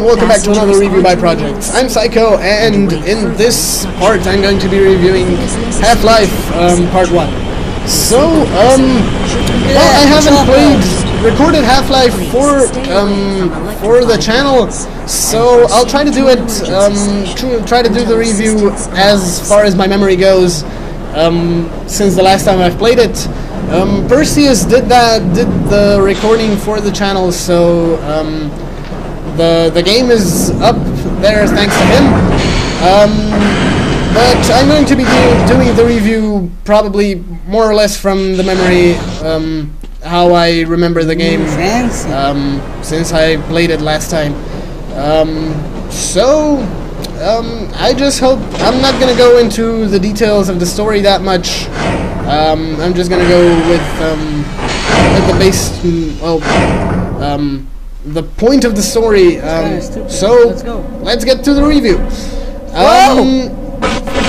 and welcome back to another review by Projects. I'm Psycho, and in this part I'm going to be reviewing Half-Life Part 1. So, well, I haven't recorded Half-Life for the channel, so I'll try to do it, try to do the review as far as my memory goes, since the last time I've played it. Perseus did the recording for the channel, so the game is up there thanks to him. But I'm going to be doing the review probably more or less from the memory, how I remember the game, since I played it last time. I just hope I'm not gonna go into the details of the story that much. I'm just gonna go with the base, the point of the story. So let's get to the review.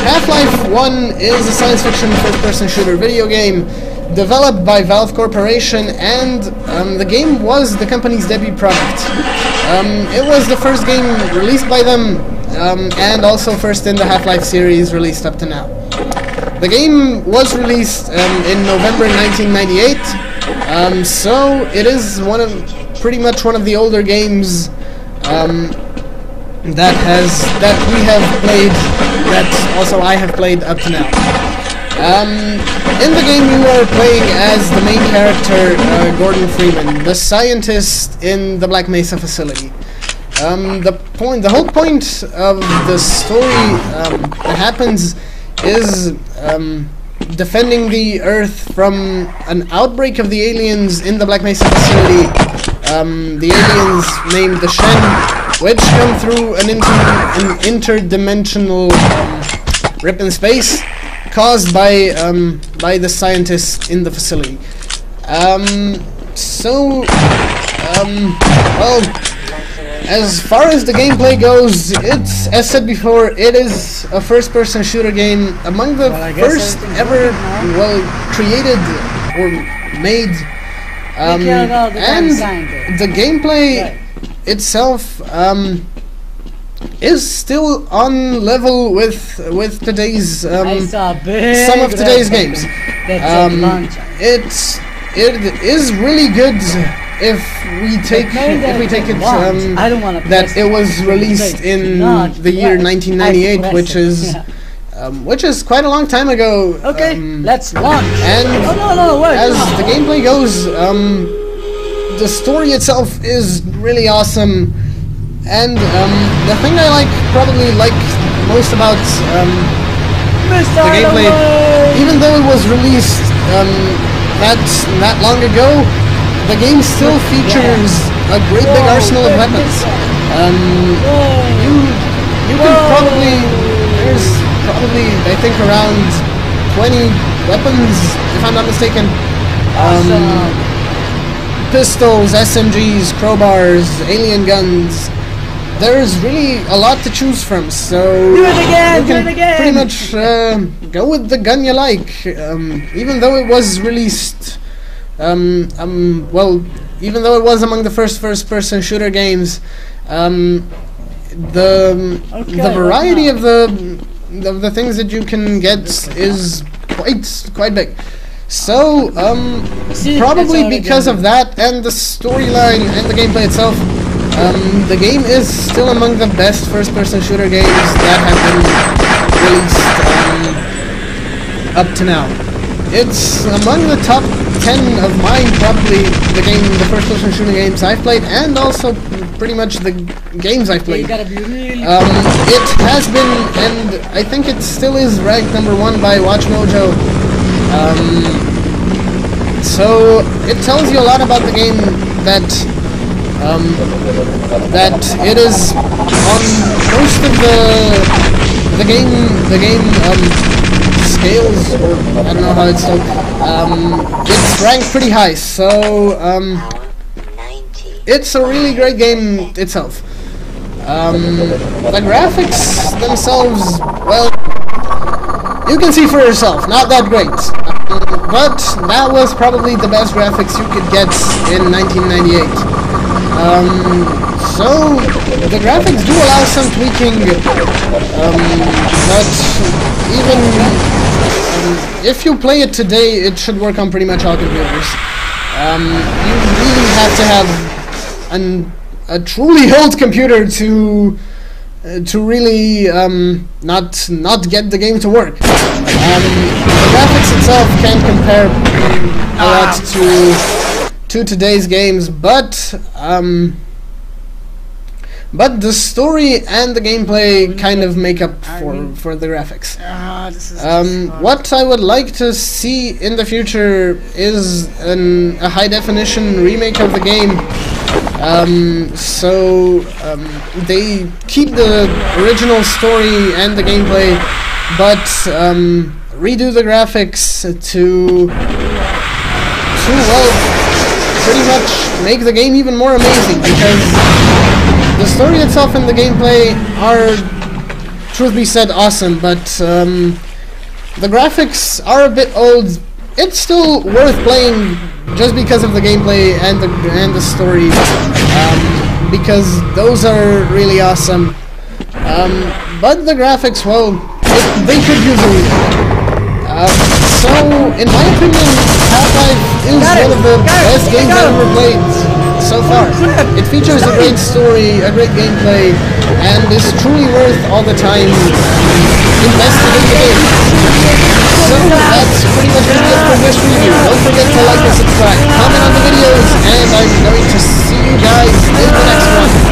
Half-Life 1 is a science fiction first-person shooter video game developed by Valve Corporation, and the game was the company's debut product. It was the first game released by them, and also first in the Half-Life series released up to now. The game was released in November 1998, so it is pretty much one of the older games that we have played, that also I have played up to now. In the game you are playing as the main character, Gordon Freeman, the scientist in the Black Mesa facility. The whole point of the story that happens is defending the Earth from an outbreak of the aliens in the Black Mesa facility. The aliens named the Shen, which come through an interdimensional rip in space caused by the scientists in the facility. Well, as far as the gameplay goes, it's, as said before, it is a first-person shooter game, among the first ever, created or made. And the gameplay itself is still on level with today's some of today's games. It is really good if we take it that it was released in the year 1998, which is quite a long time ago. Okay, let's launch. And as the gameplay goes, the story itself is really awesome. And the thing I probably like most about the gameplay, even though it was released that long ago, the game still features a great big arsenal of weapons. You can there's probably, I think, around 20 weapons, if I'm not mistaken. Pistols, SMGs, crowbars, alien guns. There's really a lot to choose from, so do it again, you can pretty much go with the gun you like. Even though it was released, even though it was among the first-person shooter games, the variety of the things that you can get is quite big. So probably because of that and the storyline and the gameplay itself, the game is still among the best first-person shooter games that have been released up to now. It's among the top 10 of mine, probably, the first-person shooting games I've played, and also pretty much the games I've played. It has been, and I think it still is, ranked #1 by WatchMojo. So it tells you a lot about the game, that it is on most of the game scales, or I don't know how it's called. It's ranked pretty high, so it's a really great game itself. The graphics themselves, well, you can see for yourself, not that great. But that was probably the best graphics you could get in 1998. So the graphics do allow some tweaking, but even if you play it today, it should work on pretty much all computers. You really have to have a truly old computer to really not get the game to work. The graphics itself can't compare a lot to today's games, but the story and the gameplay kind of make up for the graphics. What I would like to see in the future is a high-definition remake of the game. They keep the original story and the gameplay, but redo the graphics to well, pretty much make the game even more amazing, because the story itself and the gameplay are, truth be said, awesome, but the graphics are a bit old. It's still worth playing just because of the gameplay and the story, because those are really awesome. But the graphics, well, they could use a remake. So, in my opinion, Half-Life is one of the best games I've ever played so far. It features a great story, a great gameplay, and is truly worth all the time invested in the game. So that's pretty much it for this review. Don't forget to like and subscribe, comment on the videos, and I'm going to see you guys in the next one.